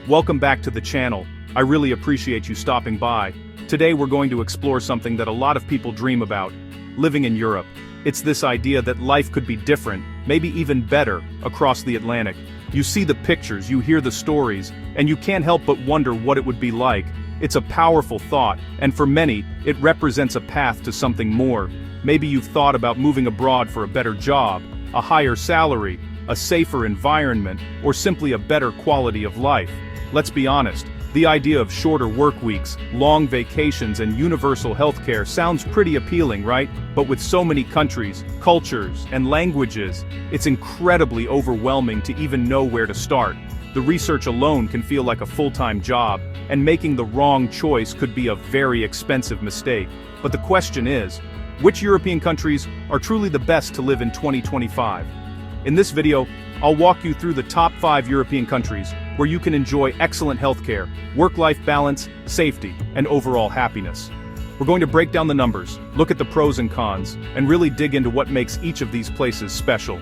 Welcome back to the channel. I really appreciate you stopping by. Today we're going to explore something that a lot of people dream about: living in Europe. It's this idea that life could be different, maybe even better, across the Atlantic. You see the pictures, you hear the stories, and you can't help but wonder what it would be like. It's a powerful thought, and for many, it represents a path to something more. Maybe you've thought about moving abroad for a better job, a higher salary, a safer environment, or simply a better quality of life. Let's be honest, the idea of shorter work weeks, long vacations, and universal healthcare sounds pretty appealing, right? But with so many countries, cultures, and languages, it's incredibly overwhelming to even know where to start. The research alone can feel like a full-time job, and making the wrong choice could be a very expensive mistake. But the question is, which European countries are truly the best to live in 2025? In this video, I'll walk you through the top 5 European countries where you can enjoy excellent healthcare, work-life balance, safety, and overall happiness. We're going to break down the numbers, look at the pros and cons, and really dig into what makes each of these places special.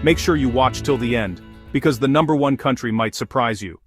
Make sure you watch till the end, because the number 1 country might surprise you.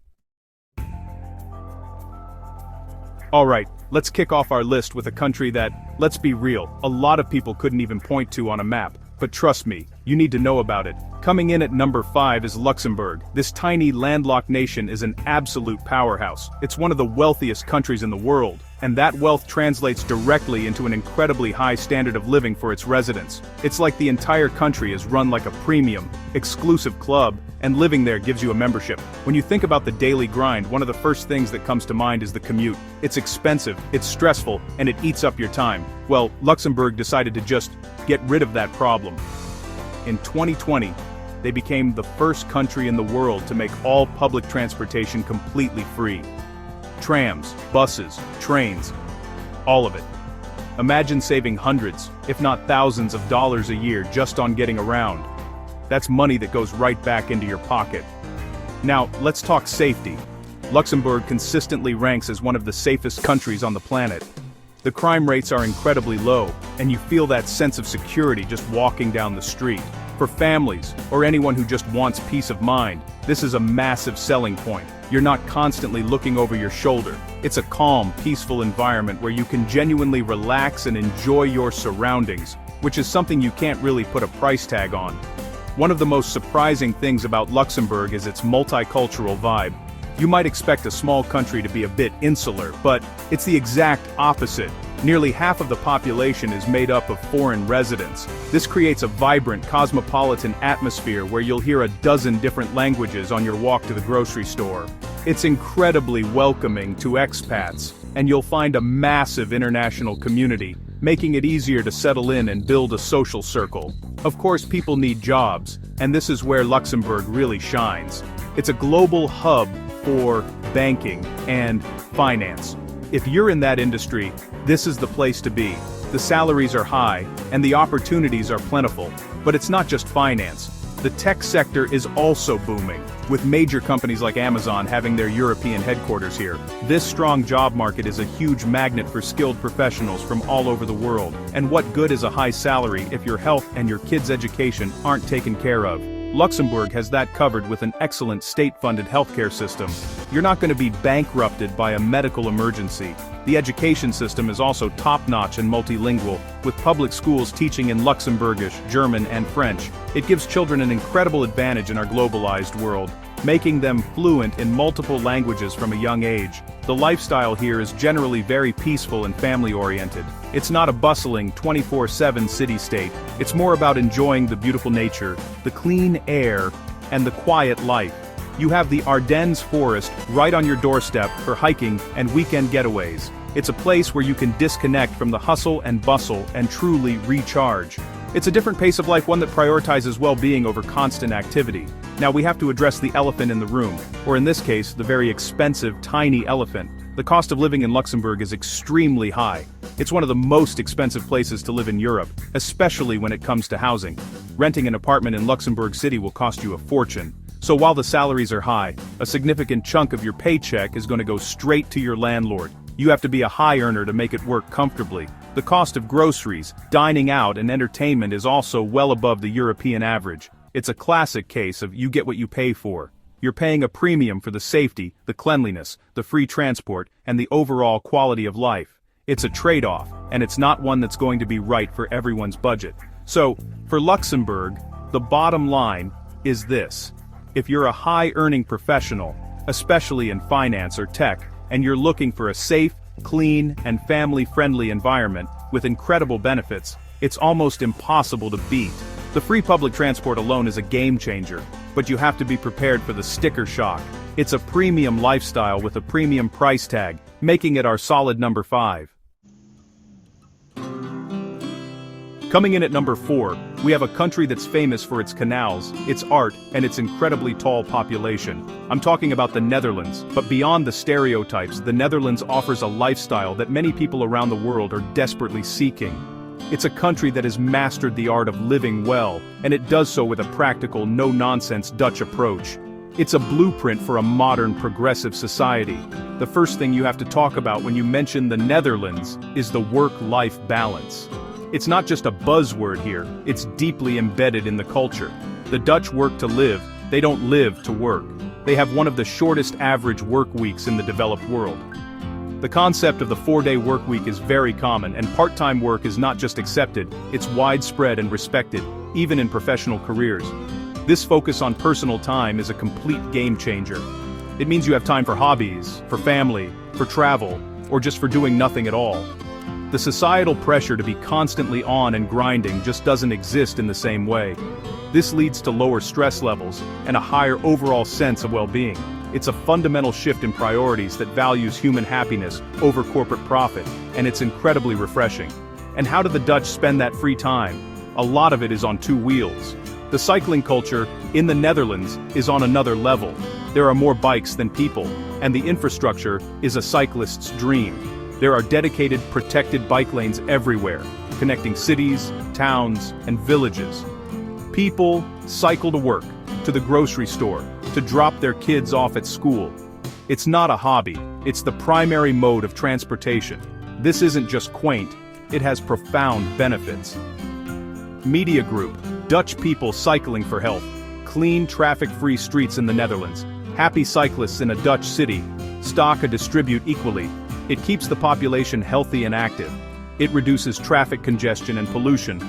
Alright, let's kick off our list with a country that, let's be real, a lot of people couldn't even point to on a map. But trust me, you need to know about it. Coming in at number 5 is Luxembourg. This tiny landlocked nation is an absolute powerhouse. It's one of the wealthiest countries in the world, and that wealth translates directly into an incredibly high standard of living for its residents. It's like the entire country is run like a premium, exclusive club, and living there gives you a membership. When you think about the daily grind, one of the first things that comes to mind is the commute. It's expensive, it's stressful, and it eats up your time. Well, Luxembourg decided to just get rid of that problem. In 2020, they became the first country in the world to make all public transportation completely free. Trams, buses, trains, all of it. Imagine saving hundreds, if not thousands of dollars a year just on getting around. That's money that goes right back into your pocket. Now, let's talk safety. Luxembourg consistently ranks as one of the safest countries on the planet. The crime rates are incredibly low, and you feel that sense of security just walking down the street. For families, or anyone who just wants peace of mind, this is a massive selling point. You're not constantly looking over your shoulder. It's a calm, peaceful environment where you can genuinely relax and enjoy your surroundings, which is something you can't really put a price tag on. One of the most surprising things about Luxembourg is its multicultural vibe. You might expect a small country to be a bit insular, but it's the exact opposite. Nearly half of the population is made up of foreign residents. This creates a vibrant, cosmopolitan atmosphere where you'll hear a dozen different languages on your walk to the grocery store. It's incredibly welcoming to expats, and you'll find a massive international community, making it easier to settle in and build a social circle. Of course, people need jobs, and this is where Luxembourg really shines. It's a global hub for banking and finance. If you're in that industry, this is the place to be. The salaries are high, and the opportunities are plentiful. But it's not just finance. The tech sector is also booming, with major companies like Amazon having their European headquarters here. This strong job market is a huge magnet for skilled professionals from all over the world. And what good is a high salary if your health and your kids' education aren't taken care of? Luxembourg has that covered with an excellent state-funded healthcare system. You're not going to be bankrupted by a medical emergency. The education system is also top-notch and multilingual, with public schools teaching in Luxembourgish, German, and French. It gives children an incredible advantage in our globalized world, making them fluent in multiple languages from a young age. The lifestyle here is generally very peaceful and family-oriented. It's not a bustling 24/7 city-state. It's more about enjoying the beautiful nature, the clean air, and the quiet life. You have the Ardennes forest right on your doorstep for hiking and weekend getaways. It's a place where you can disconnect from the hustle and bustle and truly recharge. It's a different pace of life, one that prioritizes well-being over constant activity. Now we have to address the elephant in the room, or in this case, the very expensive tiny elephant. The cost of living in Luxembourg is extremely high. It's one of the most expensive places to live in Europe, especially when it comes to housing. Renting an apartment in Luxembourg City will cost you a fortune. So while the salaries are high, a significant chunk of your paycheck is going to go straight to your landlord. You have to be a high earner to make it work comfortably. The cost of groceries, dining out, and entertainment is also well above the European average. It's a classic case of you get what you pay for. You're paying a premium for the safety, the cleanliness, the free transport, and the overall quality of life. It's a trade-off, and it's not one that's going to be right for everyone's budget. So, for Luxembourg, the bottom line is this. If you're a high-earning professional, especially in finance or tech, and you're looking for a safe, clean, and family-friendly environment with incredible benefits, it's almost impossible to beat. The free public transport alone is a game changer, but you have to be prepared for the sticker shock. It's a premium lifestyle with a premium price tag, making it our solid number 5. Coming in at number 4, we have a country that's famous for its canals, its art, and its incredibly tall population. I'm talking about the Netherlands, but beyond the stereotypes, the Netherlands offers a lifestyle that many people around the world are desperately seeking. It's a country that has mastered the art of living well, and it does so with a practical, no-nonsense Dutch approach. It's a blueprint for a modern, progressive society. The first thing you have to talk about when you mention the Netherlands is the work-life balance. It's not just a buzzword here, it's deeply embedded in the culture. The Dutch work to live, they don't live to work. They have one of the shortest average work weeks in the developed world. The concept of the 4-day work week is very common, and part-time work is not just accepted, it's widespread and respected, even in professional careers. This focus on personal time is a complete game changer. It means you have time for hobbies, for family, for travel, or just for doing nothing at all. The societal pressure to be constantly on and grinding just doesn't exist in the same way. This leads to lower stress levels and a higher overall sense of well-being. It's a fundamental shift in priorities that values human happiness over corporate profit, and it's incredibly refreshing. And how do the Dutch spend that free time? A lot of it is on 2 wheels. The cycling culture in the Netherlands is on another level. There are more bikes than people, and the infrastructure is a cyclist's dream. There are dedicated, protected bike lanes everywhere, connecting cities, towns, and villages. People cycle to work, to the grocery store, to drop their kids off at school. It's not a hobby, it's the primary mode of transportation. This isn't just quaint, it has profound benefits. Media Group, Dutch people cycling for health, clean traffic-free streets in the Netherlands, happy cyclists in a Dutch city, stock and distribute equally. It keeps the population healthy and active. It reduces traffic congestion and pollution,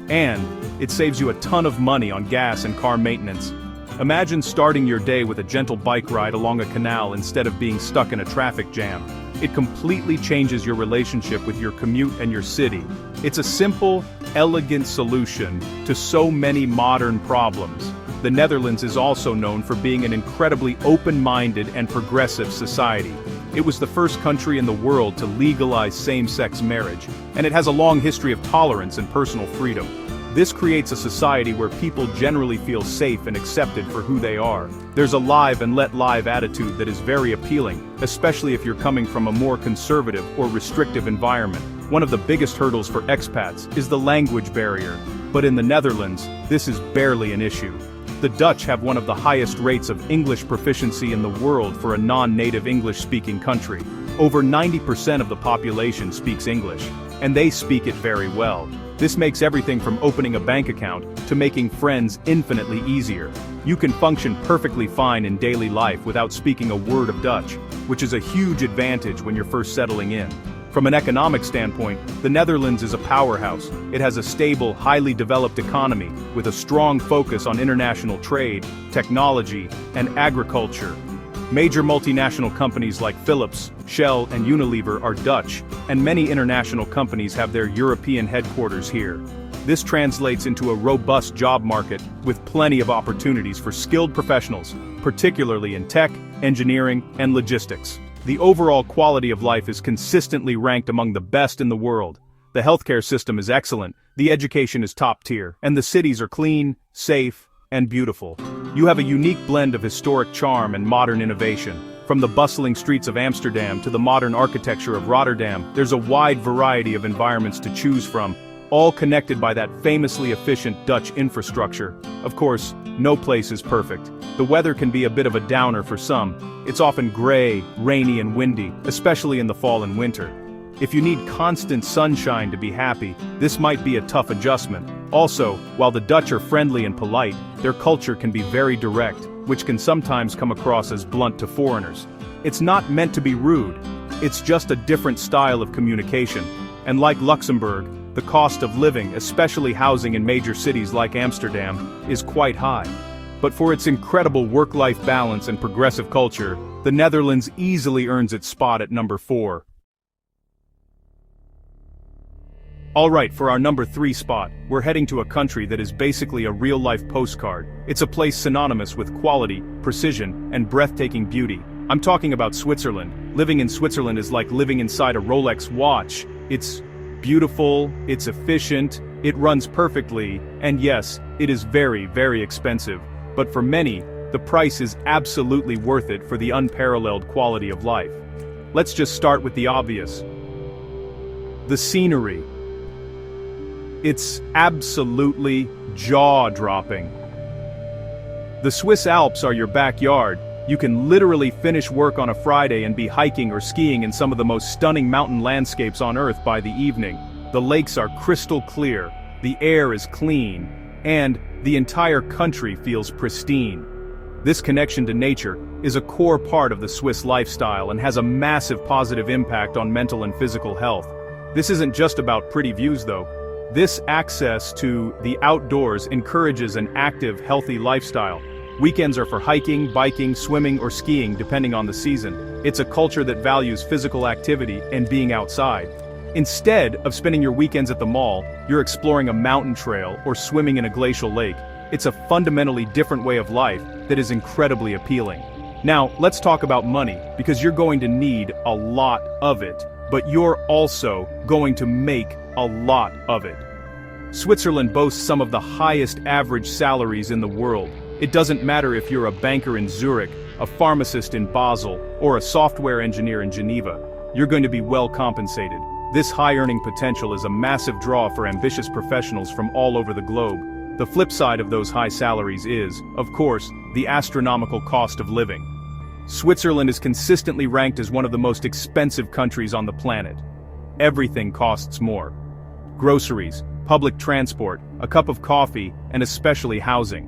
and it saves you a ton of money on gas and car maintenance. Imagine starting your day with a gentle bike ride along a canal instead of being stuck in a traffic jam. It completely changes your relationship with your commute and your city. It's a simple, elegant solution to so many modern problems. The Netherlands is also known for being an incredibly open-minded and progressive society. It was the first country in the world to legalize same-sex marriage, and it has a long history of tolerance and personal freedom. This creates a society where people generally feel safe and accepted for who they are. There's a live and let live attitude that is very appealing, especially if you're coming from a more conservative or restrictive environment. One of the biggest hurdles for expats is the language barrier, but in the Netherlands, this is barely an issue. The Dutch have one of the highest rates of English proficiency in the world for a non-native English-speaking country. Over 90% of the population speaks English, and they speak it very well. This makes everything from opening a bank account to making friends infinitely easier. You can function perfectly fine in daily life without speaking a word of Dutch, which is a huge advantage when you're first settling in. From an economic standpoint, the Netherlands is a powerhouse. It has a stable, highly developed economy, with a strong focus on international trade, technology, and agriculture. Major multinational companies like Philips, Shell, and Unilever are Dutch, and many international companies have their European headquarters here. This translates into a robust job market, with plenty of opportunities for skilled professionals, particularly in tech, engineering, and logistics. The overall quality of life is consistently ranked among the best in the world. The healthcare system is excellent, the education is top tier, and the cities are clean, safe, and beautiful. You have a unique blend of historic charm and modern innovation. From the bustling streets of Amsterdam to the modern architecture of Rotterdam, there's a wide variety of environments to choose from, all connected by that famously efficient Dutch infrastructure. Of course, no place is perfect. The weather can be a bit of a downer for some. It's often gray, rainy, and windy, especially in the fall and winter. If you need constant sunshine to be happy, this might be a tough adjustment. Also, while the Dutch are friendly and polite, their culture can be very direct, which can sometimes come across as blunt to foreigners. It's not meant to be rude. It's just a different style of communication. And like Luxembourg, the cost of living, especially housing in major cities like Amsterdam, is quite high. But for its incredible work-life balance and progressive culture, the Netherlands easily earns its spot at number 4. Alright, for our number 3 spot, we're heading to a country that is basically a real-life postcard. It's a place synonymous with quality, precision, and breathtaking beauty. I'm talking about Switzerland. Living in Switzerland is like living inside a Rolex watch. It's beautiful, it's efficient, it runs perfectly, and yes, it is very, very expensive. But for many, the price is absolutely worth it for the unparalleled quality of life. Let's just start with the obvious. The scenery. It's absolutely jaw-dropping. The Swiss Alps are your backyard. You can literally finish work on a Friday and be hiking or skiing in some of the most stunning mountain landscapes on Earth by the evening. The lakes are crystal clear, the air is clean, and the entire country feels pristine. This connection to nature is a core part of the Swiss lifestyle and has a massive positive impact on mental and physical health. This isn't just about pretty views though. This access to the outdoors encourages an active, healthy lifestyle. Weekends are for hiking, biking, swimming, or skiing depending on the season. It's a culture that values physical activity and being outside. Instead of spending your weekends at the mall, you're exploring a mountain trail or swimming in a glacial lake. It's a fundamentally different way of life that is incredibly appealing. Now, let's talk about money, because you're going to need a lot of it, but you're also going to make a lot of it. Switzerland boasts some of the highest average salaries in the world. It doesn't matter if you're a banker in Zurich, a pharmacist in Basel, or a software engineer in Geneva. You're going to be well compensated. This high earning potential is a massive draw for ambitious professionals from all over the globe. The flip side of those high salaries is, of course, the astronomical cost of living. Switzerland is consistently ranked as one of the most expensive countries on the planet. Everything costs more. Groceries, public transport, a cup of coffee, and especially housing.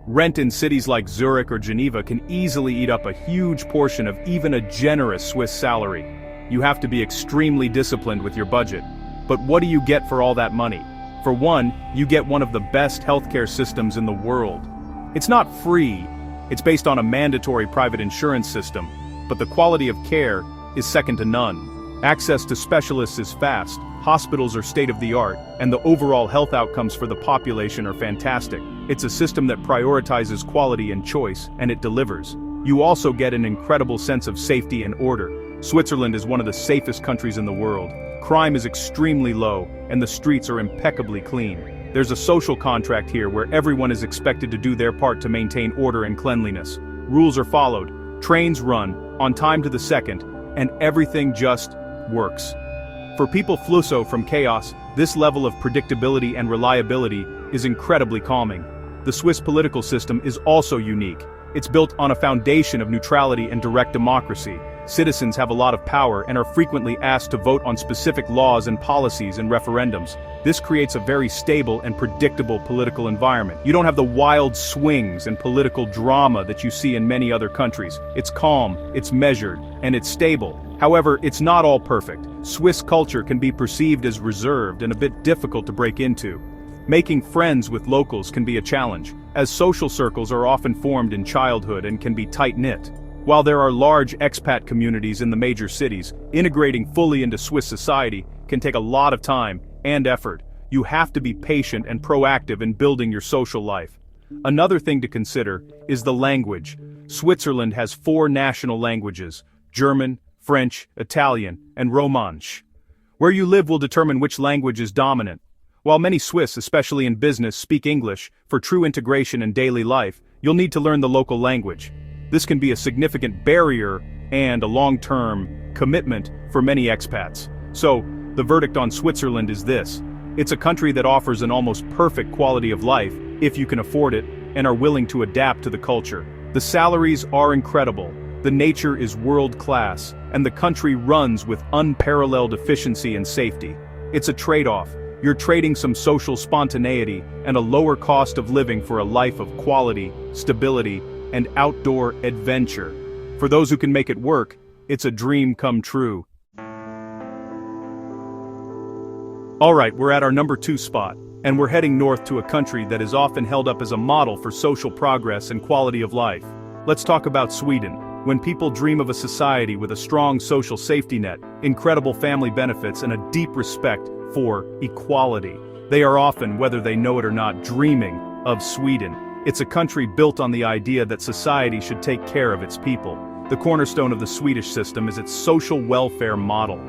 Rent in cities like Zurich or Geneva can easily eat up a huge portion of even a generous Swiss salary. You have to be extremely disciplined with your budget. But what do you get for all that money? For one, you get one of the best healthcare systems in the world. It's not free. It's based on a mandatory private insurance system, but the quality of care is second to none. Access to specialists is fast, hospitals are state-of-the-art, and the overall health outcomes for the population are fantastic. It's a system that prioritizes quality and choice, and it delivers. You also get an incredible sense of safety and order. Switzerland is one of the safest countries in the world. Crime is extremely low, and the streets are impeccably clean. There's a social contract here where everyone is expected to do their part to maintain order and cleanliness. Rules are followed, trains run, on time to the second, and everything just works. For people flusso from chaos, this level of predictability and reliability is incredibly calming. The Swiss political system is also unique. It's built on a foundation of neutrality and direct democracy. Citizens have a lot of power and are frequently asked to vote on specific laws and policies in referendums. This creates a very stable and predictable political environment. You don't have the wild swings and political drama that you see in many other countries. It's calm, it's measured, and it's stable. However, it's not all perfect. Swiss culture can be perceived as reserved and a bit difficult to break into. Making friends with locals can be a challenge, as social circles are often formed in childhood and can be tight-knit. While there are large expat communities in the major cities, integrating fully into Swiss society can take a lot of time and effort. You have to be patient and proactive in building your social life. Another thing to consider is the language. Switzerland has 4 national languages: German, French, Italian, and Romansh. Where you live will determine which language is dominant. While many Swiss, especially in business, speak English, for true integration in daily life, you'll need to learn the local language. This can be a significant barrier and a long-term commitment for many expats. So, the verdict on Switzerland is this: it's a country that offers an almost perfect quality of life, if you can afford it, and are willing to adapt to the culture. The salaries are incredible, The nature is world-class, and the country runs with unparalleled efficiency and safety. It's a trade-off. You're trading some social spontaneity and a lower cost of living for a life of quality, stability, and outdoor adventure. For those who can make it work, it's a dream come true. Alright, we're at our number 2 spot, and we're heading north to a country that is often held up as a model for social progress and quality of life. Let's talk about Sweden. When people dream of a society with a strong social safety net, incredible family benefits, and a deep respect for equality, they are often, whether they know it or not, dreaming of Sweden. It's a country built on the idea that society should take care of its people. The cornerstone of the Swedish system is its social welfare model.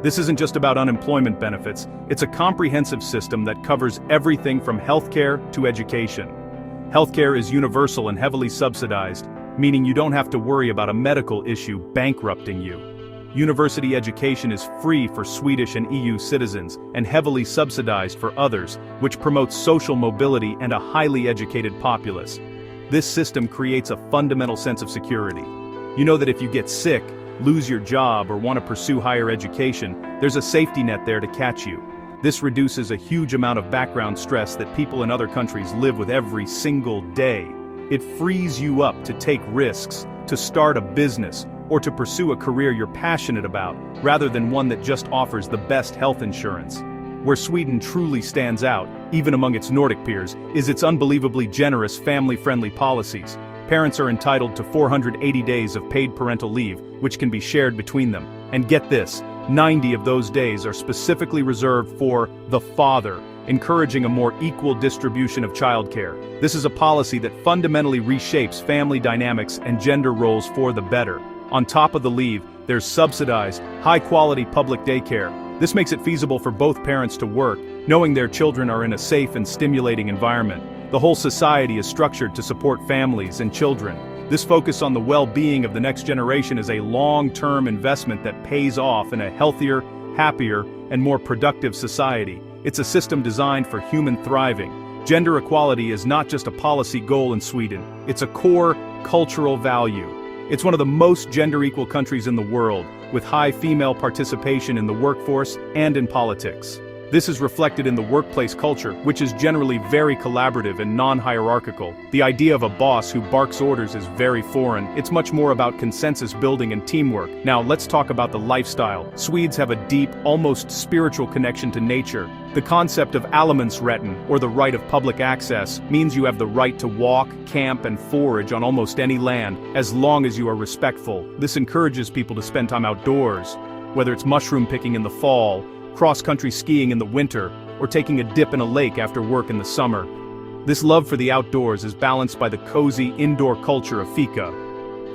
This isn't just about unemployment benefits, it's a comprehensive system that covers everything from healthcare to education. Healthcare is universal and heavily subsidized, meaning you don't have to worry about a medical issue bankrupting you. University education is free for Swedish and EU citizens and heavily subsidized for others, which promotes social mobility and a highly educated populace. This system creates a fundamental sense of security. You know that if you get sick, lose your job, or want to pursue higher education, there's a safety net there to catch you. This reduces a huge amount of background stress that people in other countries live with every single day. It frees you up to take risks, to start a business, or to pursue a career you're passionate about, rather than one that just offers the best health insurance. Where Sweden truly stands out, even among its Nordic peers, is its unbelievably generous family-friendly policies. Parents are entitled to 480 days of paid parental leave, which can be shared between them. And get this, 90 of those days are specifically reserved for the father, encouraging a more equal distribution of childcare. This is a policy that fundamentally reshapes family dynamics and gender roles for the better. On top of the leave, there's subsidized, high-quality public daycare. This makes it feasible for both parents to work, knowing their children are in a safe and stimulating environment. The whole society is structured to support families and children. This focus on the well-being of the next generation is a long-term investment that pays off in a healthier, happier, and more productive society. It's a system designed for human thriving. Gender equality is not just a policy goal in Sweden, it's a core cultural value. It's one of the most gender-equal countries in the world, with high female participation in the workforce and in politics. This is reflected in the workplace culture, which is generally very collaborative and non-hierarchical. The idea of a boss who barks orders is very foreign. It's much more about consensus building and teamwork. Now, let's talk about the lifestyle. Swedes have a deep, almost spiritual connection to nature. The concept of allemansrätten, or the right of public access, means you have the right to walk, camp, and forage on almost any land, as long as you are respectful. This encourages people to spend time outdoors, whether it's mushroom picking in the fall, cross-country skiing in the winter, or taking a dip in a lake after work in the summer. This love for the outdoors is balanced by the cozy indoor culture of fika.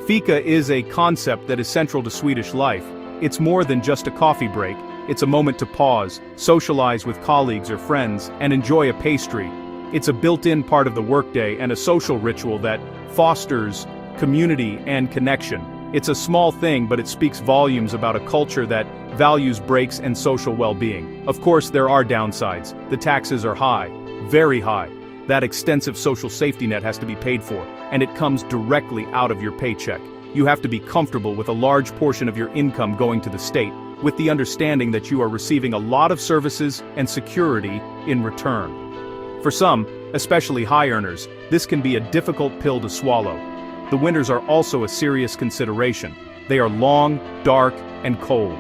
Fika is a concept that is central to Swedish life. It's more than just a coffee break, it's a moment to pause, socialize with colleagues or friends, and enjoy a pastry. It's a built-in part of the workday and a social ritual that fosters community and connection. It's a small thing, but it speaks volumes about a culture that values breaks and social well-being. Of course, there are downsides. The taxes are high, very high. That extensive social safety net has to be paid for, and it comes directly out of your paycheck. You have to be comfortable with a large portion of your income going to the state, with the understanding that you are receiving a lot of services and security in return. For some, especially high earners, this can be a difficult pill to swallow. The winters are also a serious consideration. They are long, dark, and cold.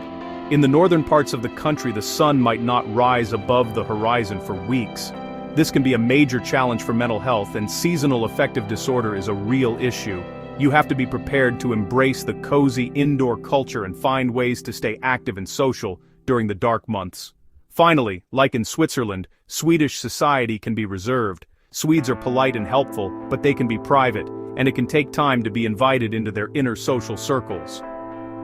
In the northern parts of the country, the sun might not rise above the horizon for weeks. This can be a major challenge for mental health, and seasonal affective disorder is a real issue. You have to be prepared to embrace the cozy indoor culture and find ways to stay active and social during the dark months. Finally, like in Switzerland, Swedish society can be reserved. Swedes are polite and helpful, but they can be private, and it can take time to be invited into their inner social circles.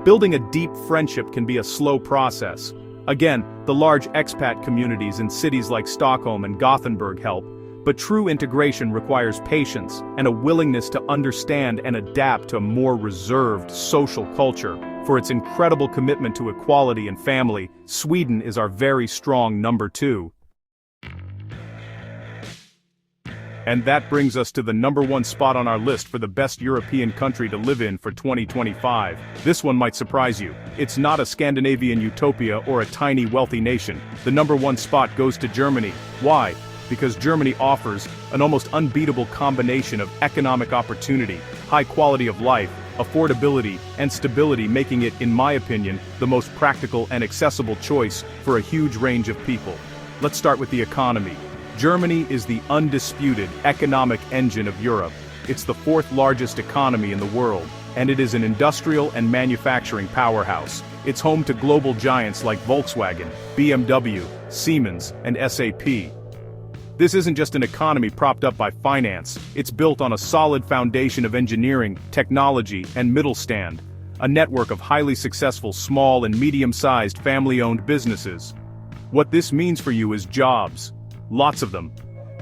Building a deep friendship can be a slow process. Again, the large expat communities in cities like Stockholm and Gothenburg help, but true integration requires patience and a willingness to understand and adapt to a more reserved social culture. For its incredible commitment to equality and family, Sweden is our very strong number 2. And that brings us to the number one spot on our list for the best European country to live in for 2025. This one might surprise you. It's not a Scandinavian utopia or a tiny wealthy nation. The number one spot goes to Germany. Why? Because Germany offers an almost unbeatable combination of economic opportunity, high quality of life, affordability, and stability, making it, in my opinion, the most practical and accessible choice for a huge range of people. Let's start with the economy. Germany is the undisputed economic engine of Europe. It's the fourth largest economy in the world, and it is an industrial and manufacturing powerhouse. It's home to global giants like Volkswagen, BMW, Siemens, and SAP. This isn't just an economy propped up by finance, it's built on a solid foundation of engineering, technology, and Mittelstand, a network of highly successful small and medium-sized family-owned businesses. What this means for you is jobs. Lots of them.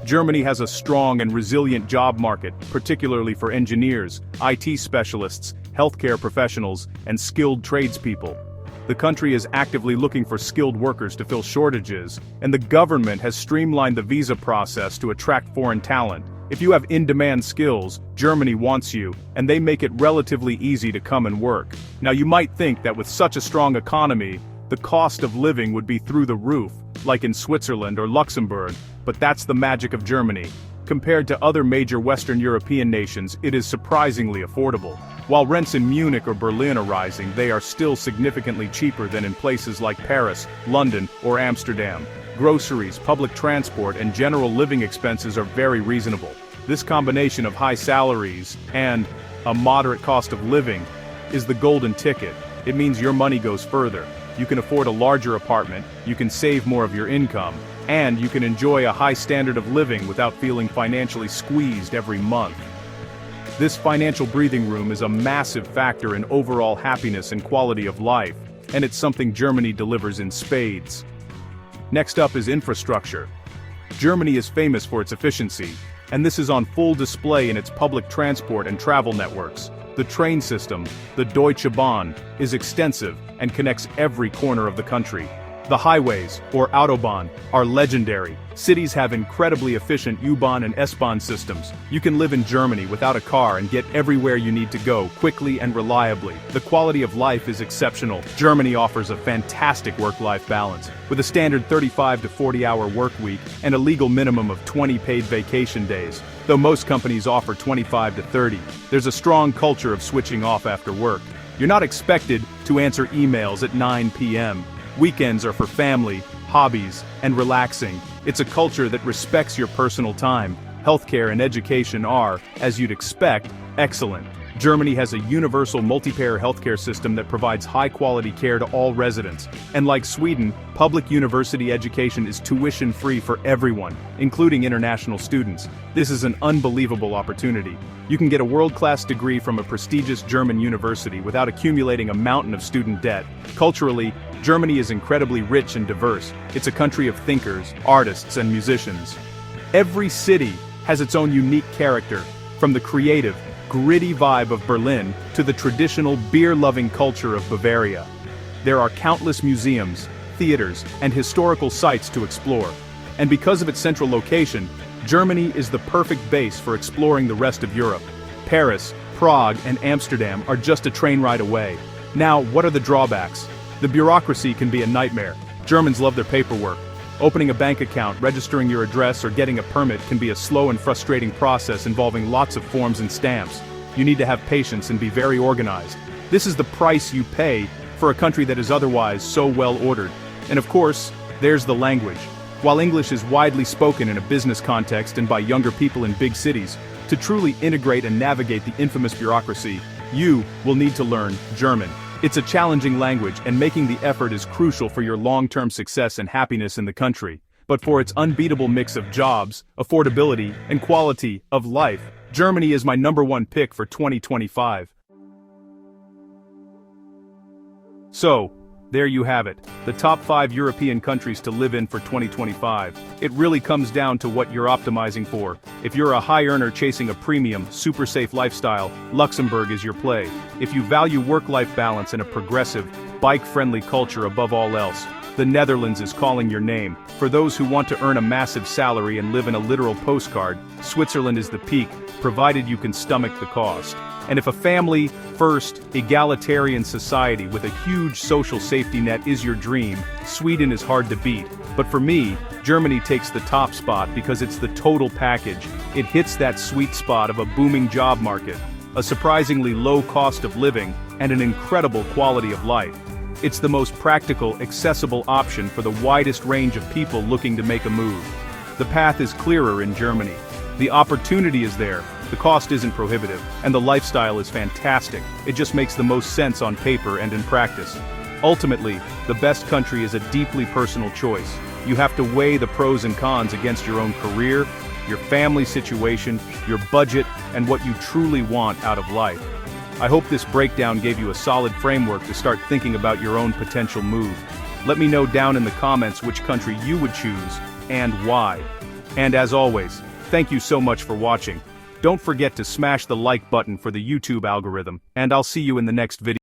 Germany has a strong and resilient job market, particularly for engineers, IT specialists, healthcare professionals, and skilled tradespeople. The country is actively looking for skilled workers to fill shortages, and the government has streamlined the visa process to attract foreign talent. If you have in-demand skills, Germany wants you, and they make it relatively easy to come and work. Now you might think that with such a strong economy, the cost of living would be through the roof, like in Switzerland or Luxembourg, but that's the magic of Germany. Compared to other major Western European nations, it is surprisingly affordable. While rents in Munich or Berlin are rising, they are still significantly cheaper than in places like Paris, London, or Amsterdam. Groceries, public transport, and general living expenses are very reasonable. This combination of high salaries and a moderate cost of living is the golden ticket. It means your money goes further. You can afford a larger apartment, you can save more of your income, and you can enjoy a high standard of living without feeling financially squeezed every month. This financial breathing room is a massive factor in overall happiness and quality of life, and it's something Germany delivers in spades. Next up is infrastructure. Germany is famous for its efficiency, and this is on full display in its public transport and travel networks. The train system, the Deutsche Bahn, is extensive and connects every corner of the country. The highways, or Autobahn, are legendary. Cities have incredibly efficient U-Bahn and S-Bahn systems. You can live in Germany without a car and get everywhere you need to go quickly and reliably. The quality of life is exceptional. Germany offers a fantastic work-life balance, with a standard 35 to 40-hour work week and a legal minimum of 20 paid vacation days. Though most companies offer 25 to 30, there's a strong culture of switching off after work. You're not expected to answer emails at 9 p.m. Weekends are for family, hobbies, and relaxing. It's a culture that respects your personal time. Healthcare and education are, as you'd expect, excellent. Germany has a universal multi-payer healthcare system that provides high-quality care to all residents. And like Sweden, public university education is tuition-free for everyone, including international students. This is an unbelievable opportunity. You can get a world-class degree from a prestigious German university without accumulating a mountain of student debt. Culturally, Germany is incredibly rich and diverse. It's a country of thinkers, artists, and musicians. Every city has its own unique character, from the creative, gritty vibe of Berlin to the traditional beer-loving culture of Bavaria. There are countless museums, theaters, and historical sites to explore. And because of its central location, Germany is the perfect base for exploring the rest of Europe. Paris, Prague, and Amsterdam are just a train ride away. Now, what are the drawbacks? The bureaucracy can be a nightmare. Germans love their paperwork. Opening a bank account, registering your address, or getting a permit can be a slow and frustrating process involving lots of forms and stamps. You need to have patience and be very organized. This is the price you pay for a country that is otherwise so well ordered. And of course, there's the language. While English is widely spoken in a business context and by younger people in big cities, to truly integrate and navigate the infamous bureaucracy, you will need to learn German. It's a challenging language, and making the effort is crucial for your long-term success and happiness in the country. But for its unbeatable mix of jobs, affordability, and quality of life, Germany is my number one pick for 2025. So, there you have it, the top 5 European countries to live in for 2025. It really comes down to what you're optimizing for. If you're a high earner chasing a premium, super safe lifestyle, Luxembourg is your play. If you value work-life balance and a progressive, bike-friendly culture above all else, The Netherlands is calling your name. For those who want to earn a massive salary and live in a literal postcard, Switzerland is the peak, provided you can stomach the cost. And if a family-first, egalitarian society with a huge social safety net is your dream, Sweden is hard to beat. But for me, Germany takes the top spot because it's the total package. It hits that sweet spot of a booming job market, a surprisingly low cost of living, and an incredible quality of life. It's the most practical, accessible option for the widest range of people looking to make a move. The path is clearer in Germany. The opportunity is there, the cost isn't prohibitive, and the lifestyle is fantastic. It just makes the most sense on paper and in practice. Ultimately, the best country is a deeply personal choice. You have to weigh the pros and cons against your own career, your family situation, your budget, and what you truly want out of life. I hope this breakdown gave you a solid framework to start thinking about your own potential move. Let me know down in the comments which country you would choose, and why. And as always, thank you so much for watching. Don't forget to smash the like button for the YouTube algorithm, and I'll see you in the next video.